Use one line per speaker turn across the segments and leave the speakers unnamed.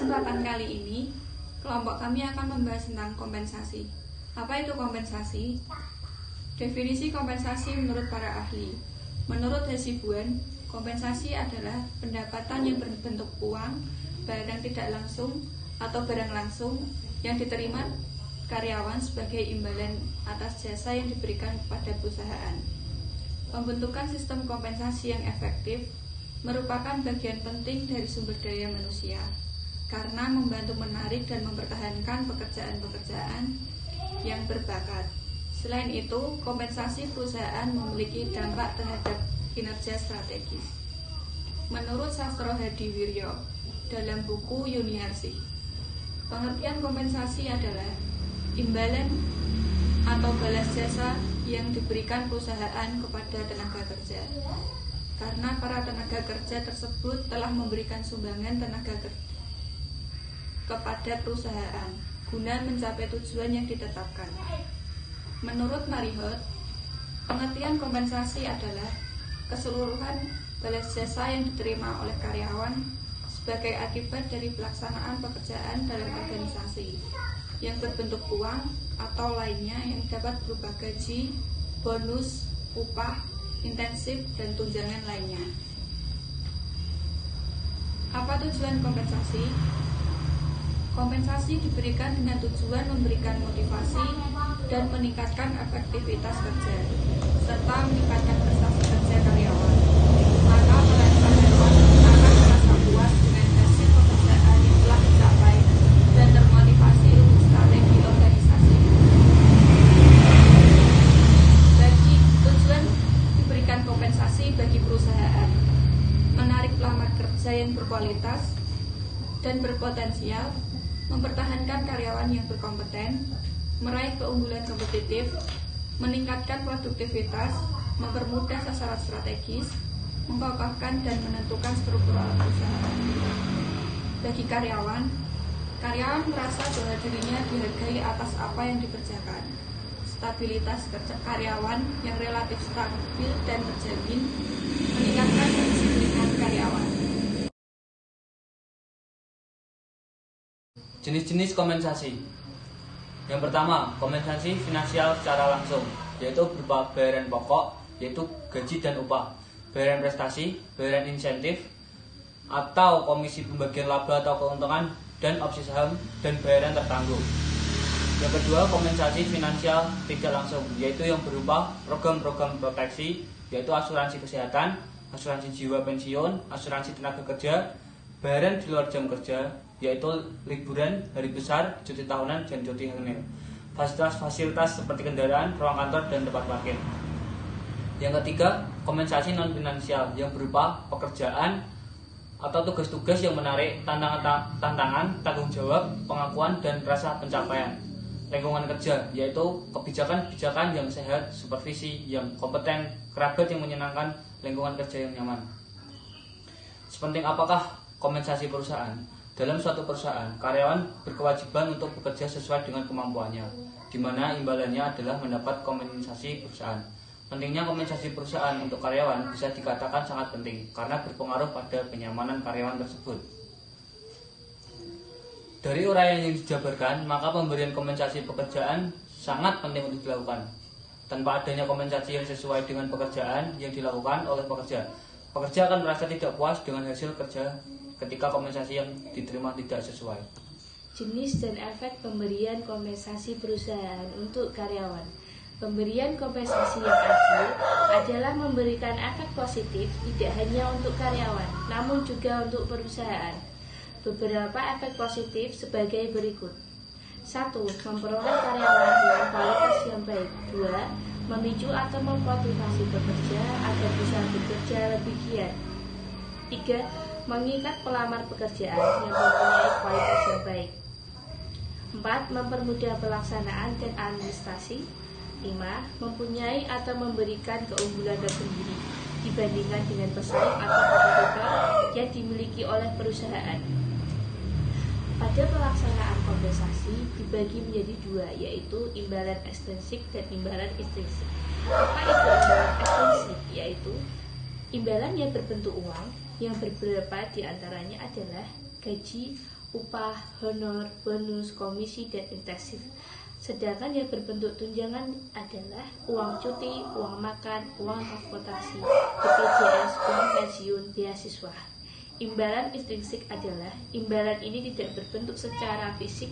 kesempatan kali ini, kelompok kami akan membahas tentang kompensasi. Apa itu kompensasi? Definisi kompensasi menurut para ahli. Menurut Hasibuan, kompensasi adalah pendapatan yang berbentuk uang, barang tidak langsung, atau barang langsung yang diterima karyawan sebagai imbalan atas jasa yang diberikan kepada perusahaan. Pembentukan sistem kompensasi yang efektif merupakan bagian penting dari sumber daya manusia karena membantu menarik dan mempertahankan pekerjaan-pekerjaan yang berbakat. Selain itu, kompensasi perusahaan memiliki dampak terhadap kinerja strategis. Menurut Sastro Hadiwiryo dalam buku Yuniarsih, pengertian kompensasi adalah imbalan atau balas jasa yang diberikan perusahaan kepada tenaga kerja. Karena para tenaga kerja tersebut telah memberikan sumbangan tenaga kerja kepada perusahaan guna mencapai tujuan yang ditetapkan. Menurut Marihot, pengertian kompensasi adalah keseluruhan balas jasa yang diterima oleh karyawan sebagai akibat dari pelaksanaan pekerjaan dalam organisasi yang berbentuk uang atau lainnya yang dapat berupa gaji, bonus, upah, intensif, dan tunjangan lainnya. Apa tujuan kompensasi? Kompensasi diberikan dengan tujuan memberikan motivasi dan meningkatkan efektivitas kerja, serta meningkatkan prestasi kerja karyawan. Maka karyawan akan merasa puas dengan hasil pekerjaan yang telah dicapai dan termotivasi untuk strategi organisasi. Bagi tujuan diberikan kompensasi bagi perusahaan, menarik pelamar kerja yang berkualitas dan berpotensial, mempertahankan karyawan yang berkompeten, meraih keunggulan kompetitif, meningkatkan produktivitas, mempermudah sasaran strategis, mengokohkan dan menentukan struktural perusahaan. Bagi karyawan merasa bahwa dirinya dihargai atas apa yang dikerjakan. Stabilitas kerja karyawan yang relatif stabil dan terjamin, meningkatkan kedisiplinan karyawan.
Jenis-jenis kompensasi. Yang pertama, kompensasi finansial secara langsung, yaitu berupa bayaran pokok, yaitu gaji dan upah, bayaran prestasi, bayaran insentif, atau komisi pembagian laba atau keuntungan, dan opsi saham, dan bayaran tertangguh. Yang kedua, kompensasi finansial tidak langsung, yaitu yang berupa program-program proteksi, yaitu asuransi kesehatan, asuransi jiwa pensiun, asuransi tenaga kerja, bayaran di luar jam kerja, yaitu liburan, hari besar, cuti tahunan, dan cuti hamil. Fasilitas-fasilitas seperti kendaraan, ruang kantor, dan tempat parkir. Yang ketiga, kompensasi non-finansial yang berupa pekerjaan atau tugas-tugas yang menarik tantangan, tanggung jawab, pengakuan, dan rasa pencapaian. Lingkungan kerja, yaitu kebijakan-kebijakan yang sehat, supervisi yang kompeten, kerabat yang menyenangkan, lingkungan kerja yang nyaman. Sepenting apakah kompensasi perusahaan? Dalam suatu perusahaan, karyawan berkewajiban untuk bekerja sesuai dengan kemampuannya, di mana imbalannya adalah mendapat kompensasi perusahaan. Pentingnya kompensasi perusahaan untuk karyawan bisa dikatakan sangat penting karena berpengaruh pada kenyamanan karyawan tersebut. Dari uraian yang dijabarkan, maka pemberian kompensasi pekerjaan sangat penting untuk dilakukan. Tanpa adanya kompensasi yang sesuai dengan pekerjaan yang dilakukan oleh pekerja akan merasa tidak puas dengan hasil kerja ketika kompensasi yang diterima tidak sesuai.
Jenis dan efek pemberian kompensasi perusahaan untuk karyawan. Pemberian kompensasi yang adil adalah memberikan efek positif tidak hanya untuk karyawan, namun juga untuk perusahaan. Beberapa efek positif sebagai berikut. 1. Memperoleh karyawan dengan kualitas yang baik. 2. Memicu atau memotivasi pekerja agar bisa bekerja lebih giat. 3. Mengikat pelamar pekerjaan yang mempunyai kualitas yang baik. 4. Mempermudah pelaksanaan dan administrasi. 5. Mempunyai atau memberikan keunggulan tersendiri dibandingkan dengan pesaing atau kompetitor yang dimiliki oleh perusahaan. Pada pelaksanaan kompensasi dibagi menjadi dua, yaitu imbalan ekstrinsik dan imbalan intrinsik. Apa itu imbalan ekstrinsik? Yaitu imbalan yang berbentuk uang yang beberapa diantaranya adalah gaji, upah, honor, bonus, komisi, dan intensif. Sedangkan yang berbentuk tunjangan adalah uang cuti, uang makan, uang transportasi, BPJS, uang pensiun, beasiswa. Imbalan intrinsik adalah imbalan ini tidak berbentuk secara fisik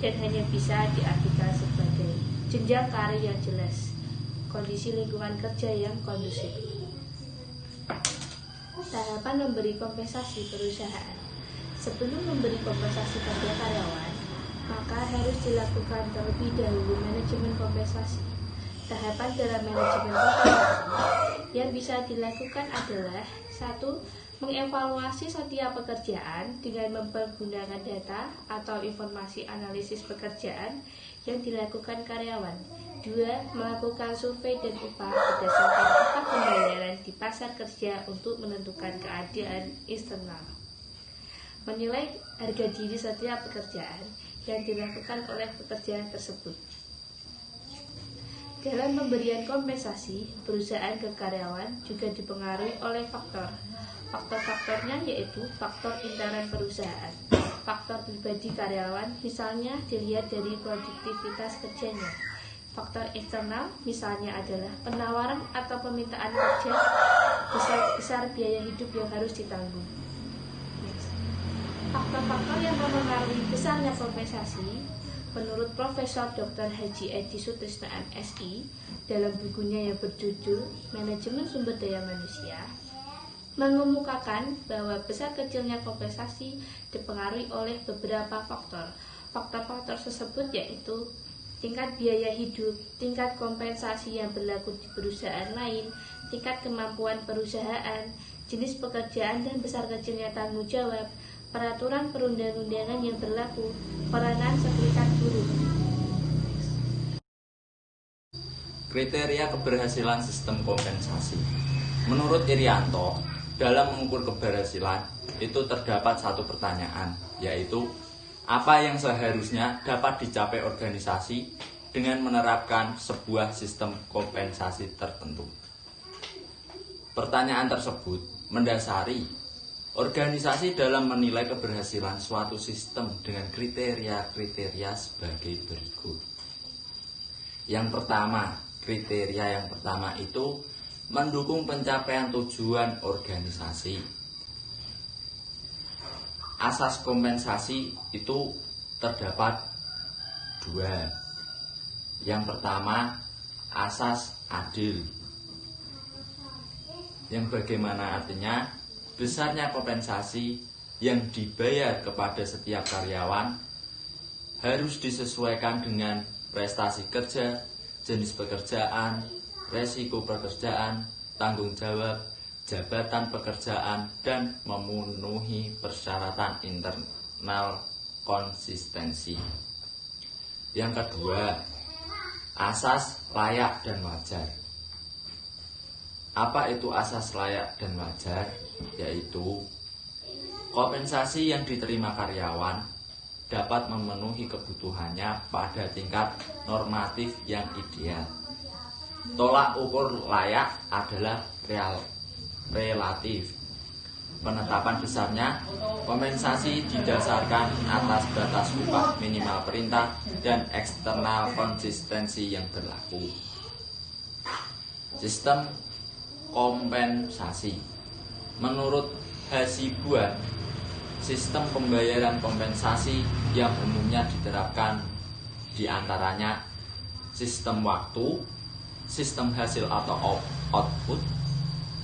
dan hanya bisa diartikan sebagai jenjang karir yang jelas, kondisi lingkungan kerja yang kondusif. Tahapan memberi kompensasi perusahaan. Sebelum memberi kompensasi pada karyawan, maka harus dilakukan terlebih dahulu manajemen kompensasi. Tahapan dalam manajemen kompensasi yang bisa dilakukan adalah 1. Mengevaluasi setiap pekerjaan dengan mempergunakan data atau informasi analisis pekerjaan yang dilakukan karyawan. 2. Melakukan survei dan upah berdasarkan upah pembayaran di pasar kerja untuk menentukan keadaan eksternal. Menilai harga diri setiap pekerjaan yang dilakukan oleh pekerjaan tersebut. Dalam pemberian kompensasi, perusahaan ke karyawan juga dipengaruhi oleh faktor. Faktor-faktornya yaitu faktor internal perusahaan, faktor pribadi karyawan, misalnya dilihat dari produktivitas kerjanya. Faktor eksternal misalnya adalah penawaran atau permintaan kerja, besar biaya hidup yang harus ditanggung. Faktor-faktor yang mempengaruhi besarnya kompensasi, menurut Profesor Dr. Haji Edi Sutrisno MSI dalam bukunya yang berjudul Manajemen Sumber Daya Manusia, mengemukakan bahwa besar kecilnya kompensasi dipengaruhi oleh beberapa faktor. Faktor-faktor tersebut yaitu tingkat biaya hidup, tingkat kompensasi yang berlaku di perusahaan lain, tingkat kemampuan perusahaan, jenis pekerjaan dan besar kecilnya tanggung jawab, peraturan perundang-undangan yang berlaku, peranan serikat buruh.
Kriteria keberhasilan sistem kompensasi. Menurut Irianto, dalam mengukur keberhasilan itu terdapat satu pertanyaan, yaitu apa yang seharusnya dapat dicapai organisasi dengan menerapkan sebuah sistem kompensasi tertentu. Pertanyaan tersebut mendasari organisasi dalam menilai keberhasilan suatu sistem dengan kriteria-kriteria sebagai berikut. Yang pertama, kriteria yang pertama itu mendukung pencapaian tujuan organisasi. Asas kompensasi itu terdapat 2. Yang pertama, asas adil. Yang bagaimana artinya? Besarnya kompensasi yang dibayar kepada setiap karyawan harus disesuaikan dengan prestasi kerja, jenis pekerjaan, resiko pekerjaan, tanggung jawab, jabatan pekerjaan, dan memenuhi persyaratan internal konsistensi. Yang kedua, asas layak dan wajar. Apa itu asas layak dan wajar? Yaitu kompensasi yang diterima karyawan dapat memenuhi kebutuhannya pada tingkat normatif yang ideal. Tolak ukur layak adalah relatif. Penetapan besarnya kompensasi didasarkan atas batas upah minimal perintah dan eksternal konsistensi yang berlaku. Sistem kompensasi. Menurut Hasibuan, sistem pembayaran kompensasi yang umumnya diterapkan diantaranya sistem waktu, sistem hasil atau output,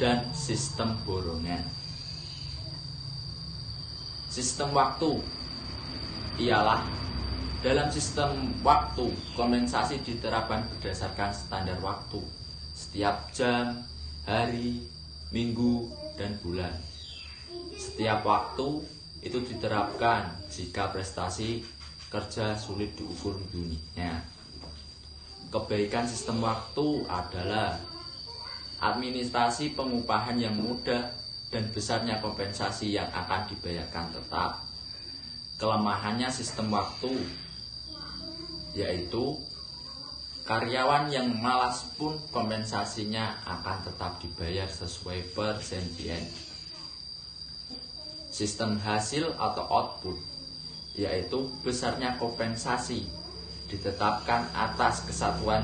dan sistem borongan. Sistem waktu ialah dalam sistem waktu kompensasi diterapkan berdasarkan standar waktu setiap jam, hari, minggu, dan bulan. Setiap waktu itu diterapkan jika prestasi kerja sulit diukur unitnya. Kebaikan sistem waktu adalah administrasi pengupahan yang mudah dan besarnya kompensasi yang akan dibayarkan tetap. Kelemahannya sistem waktu yaitu karyawan yang malas pun kompensasinya akan tetap dibayar sesuai persendian. Sistem hasil atau output yaitu besarnya kompensasi ditetapkan atas kesatuan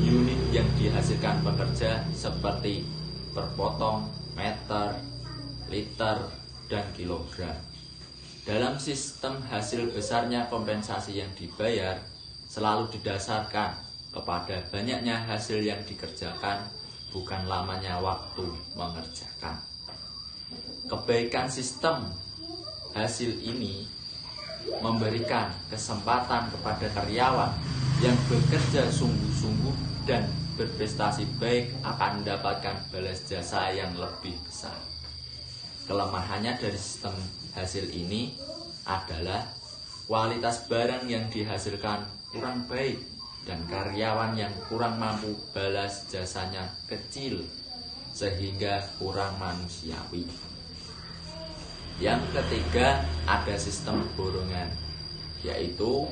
unit yang dihasilkan pekerja seperti per potong, meter, liter, dan kilogram. Dalam sistem hasil besarnya kompensasi yang dibayar selalu didasarkan kepada banyaknya hasil yang dikerjakan, bukan lamanya waktu mengerjakan. Kebaikan sistem hasil ini memberikan kesempatan kepada karyawan yang bekerja sungguh-sungguh dan berprestasi baik akan mendapatkan balas jasa yang lebih besar. Kelemahannya dari sistem hasil ini adalah kualitas barang yang dihasilkan kurang baik dan karyawan yang kurang mampu balas jasanya kecil sehingga kurang manusiawi. Yang ketiga, ada sistem borongan, yaitu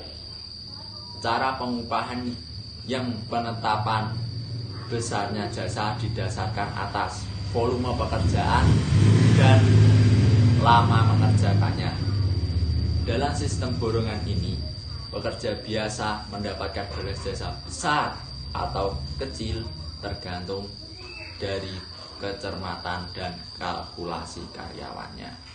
cara pengupahan yang penetapan besarnya jasa didasarkan atas volume pekerjaan dan lama mengerjakannya. Dalam sistem borongan ini, pekerja biasa mendapatkan balas jasa besar atau kecil tergantung dari kecermatan dan kalkulasi karyawannya.